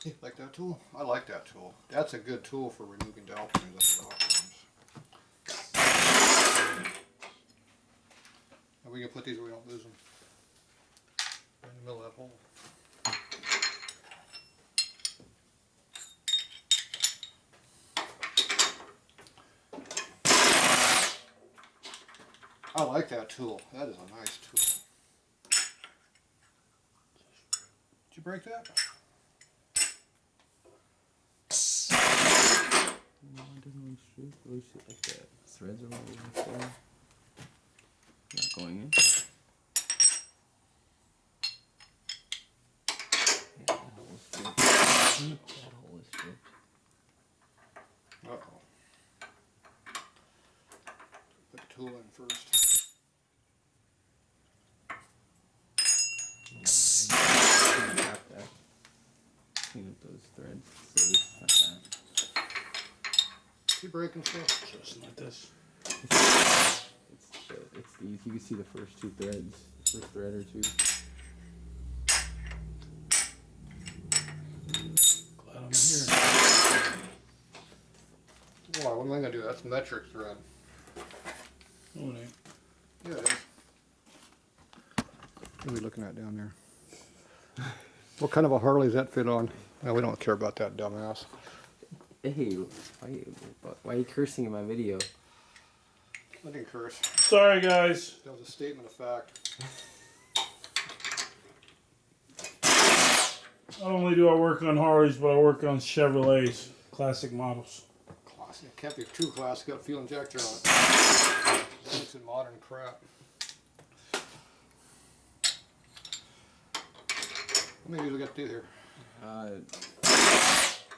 You like that tool? I like that tool. That's a good tool for removing dowel pins out of rock arms. And we can put these where we don't lose them. Right in the middle of that hole. I like that tool. That is a nice tool. Did you break that? No, it doesn't look straight. It looks like the threads are all over there. Not going in. Yeah, that hole is stripped. That hole is stripped. Uh-oh. Put the tool in first. Tap that. Clean up those threads. So this is not that. Keep breaking stuff. Just like this. It's these. You can see the first two threads. The first thread or two. Glad I'm here. Wow, what am I going to do? That's metric thread. No, it ain't. Yeah, it is. What are we looking at down there? What kind of a Harley does that fit on? No, we don't care about that dumbass. Hey, why are you cursing in my video? I didn't curse. Sorry, guys. That was a statement of fact. Not only do I work on Harleys, but I work on Chevrolets, classic models. Classic. It can't be too classic. Got a fuel injector on it. It's in modern crap. How many do we got to do here?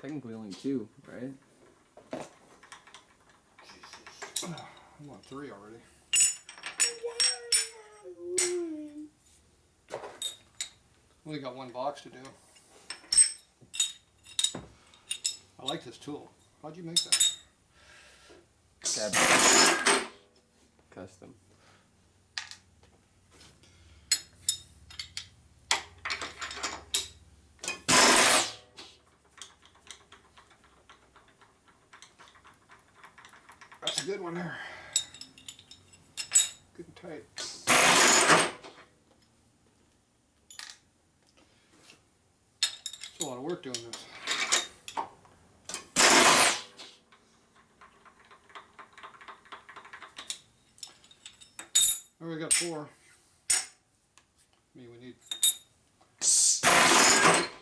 Technically only two, right? Jesus. I'm on 3 already. Only got 1 box to do. I like this tool. How'd you make that? Custom. That's a good one there. Good and tight. It's a lot of work doing this. All right, we got 4. I mean, we need.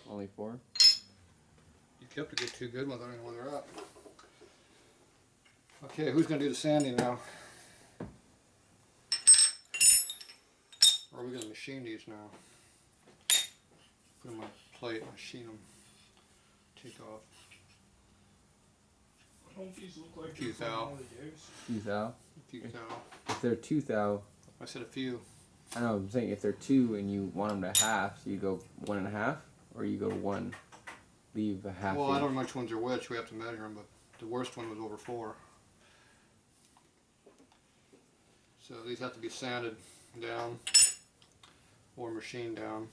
Only 4? You kept a good 2 good ones. I don't know where they're at. Okay, who's going to do the sanding now? Or are we going to machine these now? Put them on a plate, machine them, take off. Don't these look like Few thou. Few thou? A few thou. If they're 2 thou, I said a few. I know, I'm saying if they're 2 and you want them to half, so you go 1.5, or you go 1, leave a half. Well, I don't know which ones are which. We have to measure them, but the worst one was over 4. So these have to be sanded down or machined down.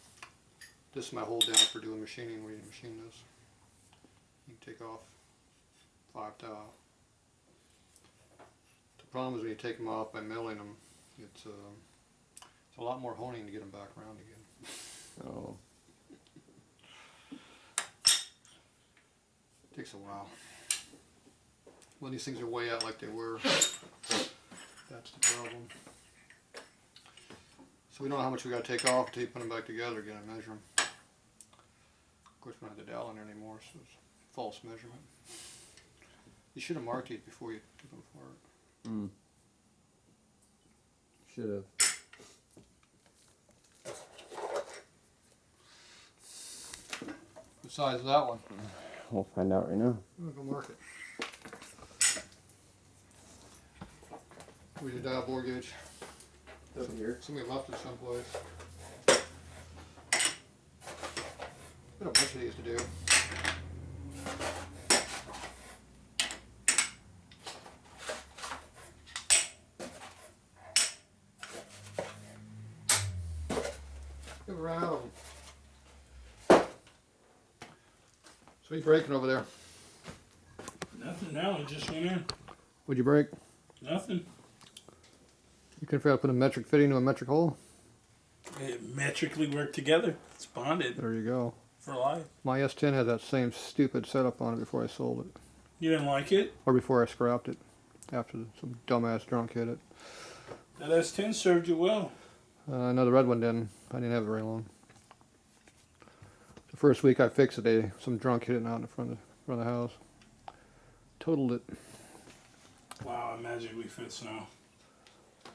This is my hold down for doing machining where you machine this. You can take off 5 thou. The problem is when you take them off by milling them, it's a lot more honing to get them back around again. Oh. Takes a while. When these things are way out like they were, that's the problem. So we don't know how much we got to take off until you put them back together again and measure them. Of course, we don't have the dowel in there anymore, so it's false measurement. You should have marked these before you took them apart. Should have. What size is that one? We'll find out right now. I'm gonna go mark it. Where's your dial bore gauge? Over here. Somebody left it someplace. Got a bunch of these to do. Give a round of them. So you breaking over there? Nothing now. It just went in. What'd you break? Nothing. You can figure out put a metric fitting into a metric hole? It metrically worked together. It's bonded There you go. for life. My S10 had that same stupid setup on it before I sold it. You didn't like it? Or before I scrapped it. After some dumbass drunk hit it. That S10 served you well. No, the red one didn't. I didn't have it very long. The first week I fixed it, some drunk hit it out in front of the house. Totaled it. Wow, it magically fits now.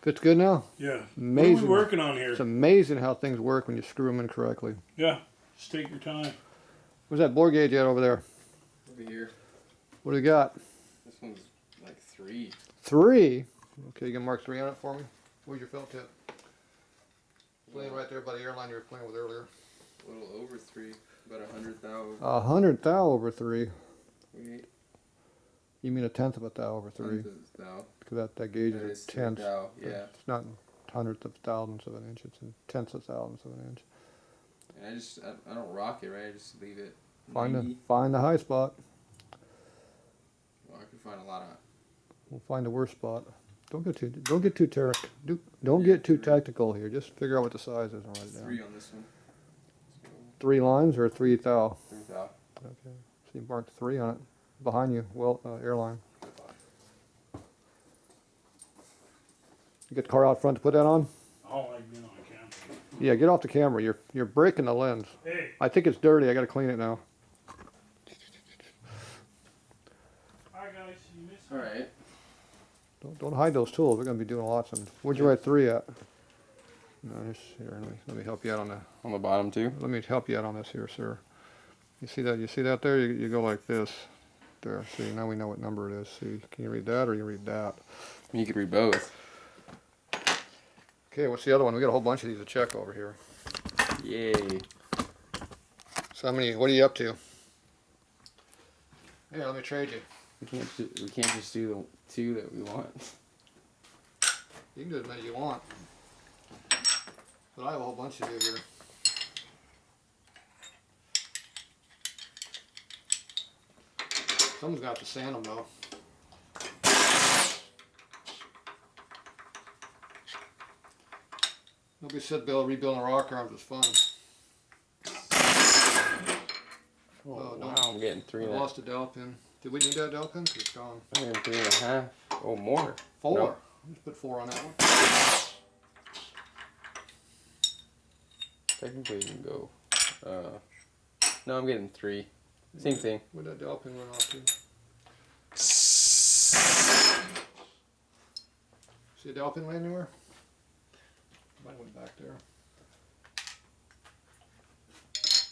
Fits good now? Yeah. Amazing. What are we working on here? It's amazing how things work when you screw them in correctly. Yeah. Just take your time. Where's that bore gauge at over there? Over here. What do we got? This one's like 3. 3? Okay, you can mark 3 on it for me. Where's your felt tip? Laying right there by the airline you were playing with earlier. A little over 3. About 100 thou. 100 thou over 3. Wait. You mean a tenth of a thou over 3? Tenth of thou. Because that gauge That is is a tenth. thou, yeah. It's not in hundredths of thousandths of an inch. It's in tenths of thousandths of an inch. And I don't rock it, right? I just leave it. Find 90. the high spot. Well, I can find a lot of. We'll find the worst spot. Don't get too tactical here. Just figure out what the size is and write it down. 3 on this one. So, 3 lines or 3 thou? 3 thou. Okay. So you marked 3 on it. Behind you, well, airline. You get the car out front to put that on? I don't like being on camera. Yeah, get off the camera. You're breaking the lens. Hey. I think it's dirty. I got to clean it now. Hi guys, you missed All right. Don't hide those tools. We're going to be doing lots of them. Where'd you write 3 at? No, just here. Let me help you out on that. On the bottom too. Let me help you out on this here, sir. You see that? You see that there? You go like this. There. See, now we know what number it is. See, can you read that or you read that? You could read both. Okay, what's the other one? We got a whole bunch of these to check over here. Yay. So how many? What are you up to? Here, let me trade you. We can't just do the 2 that we want. You can do as many as you want. But I have a whole bunch to do here. Someone's got to sand them though. Nobody said rebuilding rock arms was fun. Oh, no. wow, I'm getting 3 I and a half. lost a dowel pin. Did we need that dowel pin? 'Cause it's gone. I'm getting 3 and a half. Oh, more. 4. No. Just put 4 on that one. Technically, you can go. No, I'm getting 3. Same thing. Where'd that dowel pin run off to? See a dowel pin laying anywhere? Mine went back there.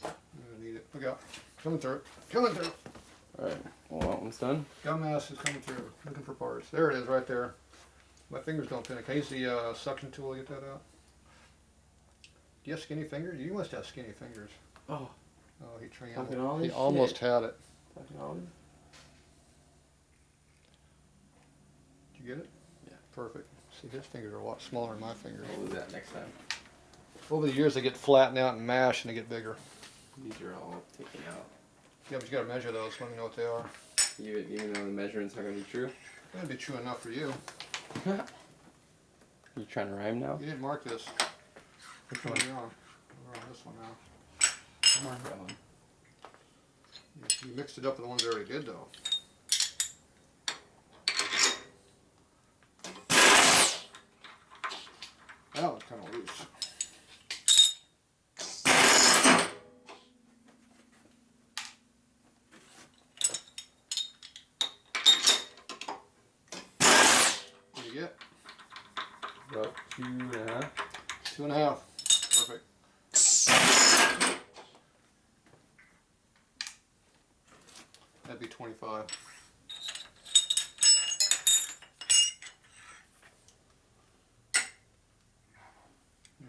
I'm gonna need it. Look out. Coming through. Coming through. Alright, well, that one's done. Gummass is coming through. Looking for parts. There it is right there. My fingers don't pin it. Can I use the suction tool to get that out? Do you have skinny fingers? You must have skinny fingers. Oh. Oh, he trained Fucking it. all He this almost shit. had it. Fucking olive. Did you get it? Yeah. Perfect. See, his fingers are a lot smaller than my fingers. We'll do that next time. Over the years, they get flattened out and mashed, and they get bigger. These are all taken out. Yeah, but you gotta measure those. Let me know what they are. Even though the measurement's not going to be true. That'd be true enough for you. You trying to rhyme now? You didn't mark this. Which What one? are you on? We're on this one now. Come on, that one. You mixed it up with the ones I already did, though. That was kind of loose. What do you get? About 2.5. 2.5. Perfect. That'd be 25.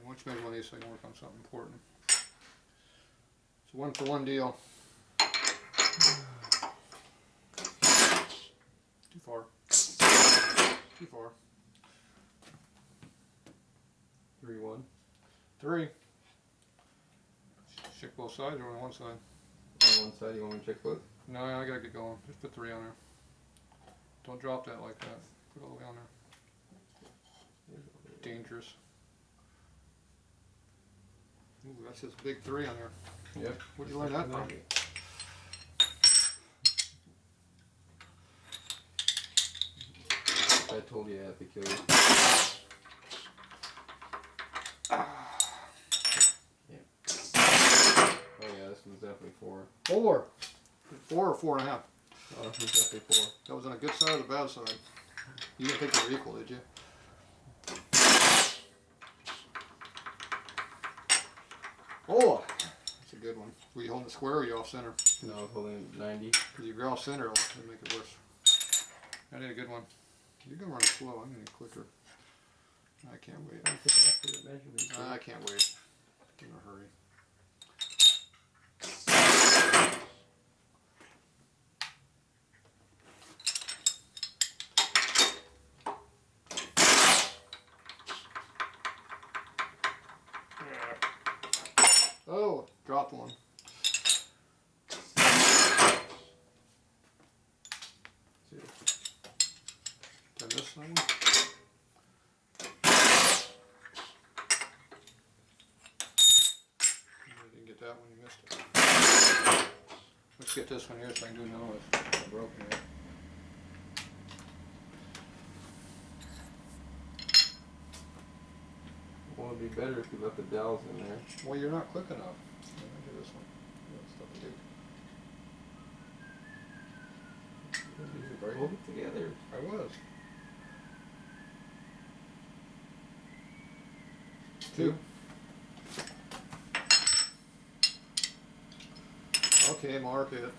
Why don't you make one of these so I can work on something important? It's a 1-for-1 deal. Too far. Too far. 3-1. 3. Shake both sides or on one side? on one side. You want me to check both? No, I gotta get going. Just put 3 on there. Don't drop that like that. Put it all the way on there. Dangerous. Ooh, that's just a big 3 on there. Yep. Where'd you learn that from? I told you I had to kill you. Yeah. Oh yeah, this one's definitely 4. 4. 4 or 4.5. Oh, this one's definitely 4. That was on a good side or the bad side? You didn't think they were equal, did you? Oh, that's a good one. Were you holding it square or were you off center? No, I was holding 90. Because if you're off center, it'll make it worse. I did a good one. You're going to run it slow. I'm going to quicker. I can't wait. I can't wait. I'm in a hurry. Oh, dropped one. Did I miss that one? You didn't get that one, you missed it. Let's get this one here so I can do no. It's broken here. Well, it'd be better if you left the dowels in there. Well, you're not quick enough. Let me do this one. Stuff to do. Hold it together. I was. 2. Okay, mark it.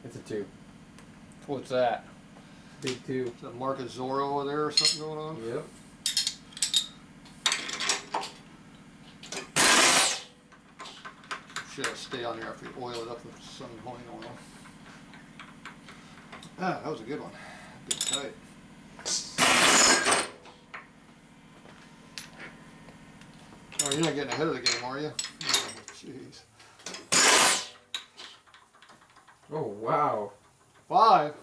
It's a 2. What's that? Big 2. Is that mark a Zorro over there or something going on? Yep. Should stay on there after you oil it up with some honing oil. Ah, that was a good one. Good tight. Oh, you're not getting ahead of the game, are you? Oh, jeez. Oh, wow. 5.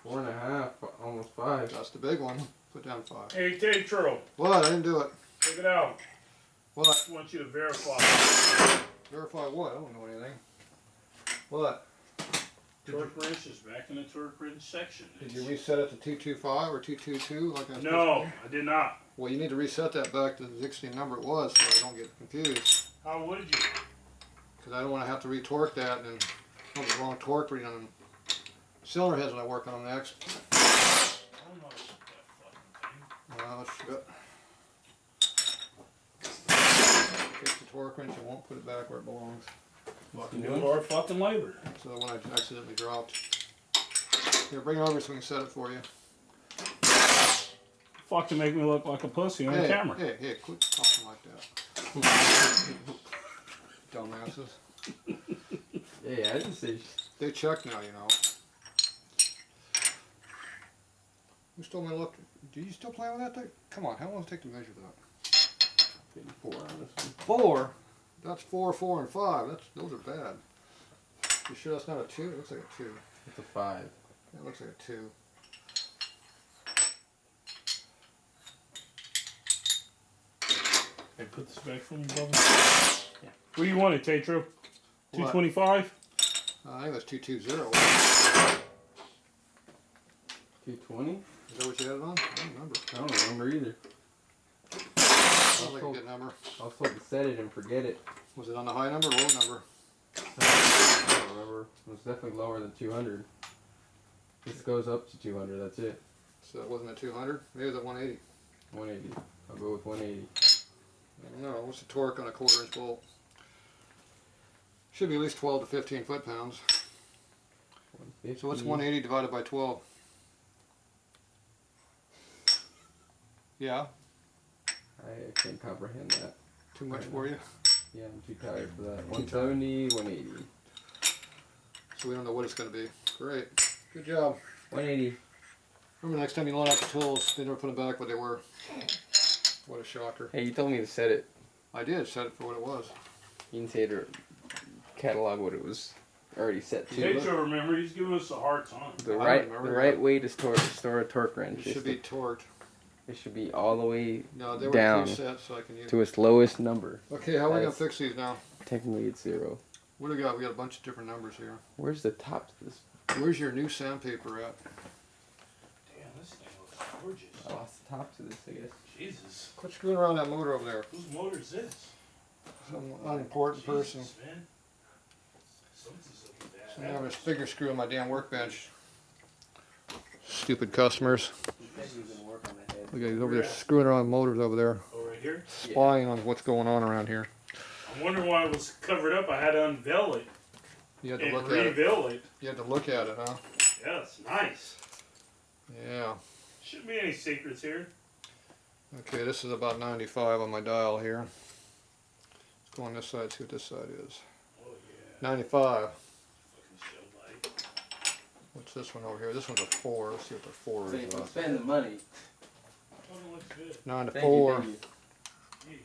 4.5. Almost 5. That's the big one. Put down 5. Hey, Tatro, What? I didn't do it. check it out. What? I want you to verify. Verify what? I don't know anything. What? Torque wrench is back in the torque wrench section. Did you reset it to 225 or 222 like I was supposed No, to? I did not. Well, you need to reset that back to the 16 number it was so I don't get confused. How would you? Because I don't want to have to retorque that and have the wrong torque reading on cylinder heads when I work on them next. I don't know that fucking thing. Shit. Take the torque wrench and won't put it back where it belongs. Fucking doing hard fucking labor. So the one I accidentally dropped. Here, bring it over so we can set it for you. Fuck to make me look like a pussy on camera. Hey, quit talking like that. Dumbasses. Yeah, I didn't say. They check now, you know. Who stole my look? Do you still play with that thing? Come on, how long does it take to measure that? 4 on this one. 4? That's 4, 4, and 5. Those are bad. You sure that's not a 2? It looks like a 2. It's a 5. It looks like a 2. Hey, put this back for me, brother. Yeah. What do you want it, Tatro? 225? I think that's 220. 220? Is that what you had it on? I don't remember. I don't remember either. Sounds like a good number. I was told to set it and forget it. Was it on the high number or low number? I don't remember. It was definitely lower than 200. This goes up to 200, that's it. So it wasn't a 200? Maybe it was a 180. 180. I'll go with 180. I don't know. What's the torque on a 1/4 inch bolt? Should be at least 12 to 15 foot-pounds. 150. So what's 180 divided by 12? Yeah? I can't comprehend that. Too much for you? Yeah, I'm too tired for that. 170, 180. So we don't know what it's going to be. Great. Good job. 180. Remember next time you load out the tools, they never put them back what they were. What a shocker. Hey, you told me to set it. I did set it for what it was. You didn't say to catalog what it was already set to. Tatro, remember, he's giving us a hard time. The I right remember the right that. way to store a torque wrench It is should be torqued. it should be all the way No, they were down preset, so I can use. to its lowest number. Okay, how are we gonna That's- fix these now? Technically, it's 0. What do we got? We got a bunch of different numbers here. Where's the top to this? Where's your new sandpaper at? Damn, this thing looks gorgeous. I lost the top to this, I guess. Jesus. Quit screwing around that motor over there. Whose motor is this? Some unimportant person. Jesus, man. Something's looking bad. So now I'm just figure screw on my damn workbench. Stupid customers. He said he was gonna work on the head. Look at he's over there screwing around motors over there, Oh, right here? spying on what's going on around here. I'm wondering why it was covered up. I had to unveil it You had to and look at it. reveal it. You had to look at it, huh? Yeah, it's nice. Yeah. Shouldn't be any secrets here. Okay, this is about 95 on my dial here. Let's go on this side, see what this side is. Oh, yeah. 95. Fucking show light. What's this one over here? This one's a 4. Let's see what the 4 So you is. can spend the money. Fucking looks good. 9 to Thank you, 4. thank you. Gee.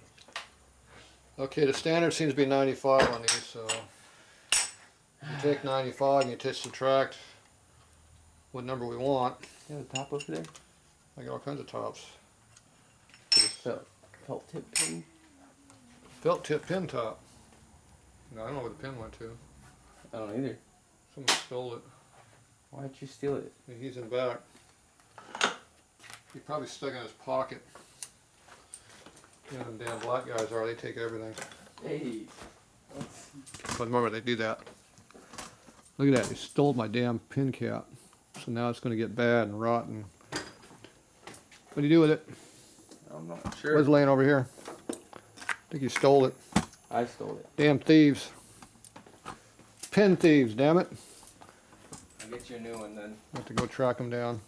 Okay, the standard seems to be 95 on these, so you take 95 and you just subtract what number we want. You have a top over there? I got all kinds of tops. Felt tip pin. Felt tip pin top. No, I don't know where the pin went to. I don't either. Someone stole it. Why'd you steal it? He's in back. He probably stuck it in his pocket. You know them damn black guys are, they take everything. Hey. But remember, they do that. Look at that, they stole my damn pin cap. So now it's going to get bad and rotten. What do you do with it? I'm not What's sure. laying over here? I think you stole it. I stole it. Damn thieves. Pin thieves, damn it. I'll get you a new one then. I have to go track them down.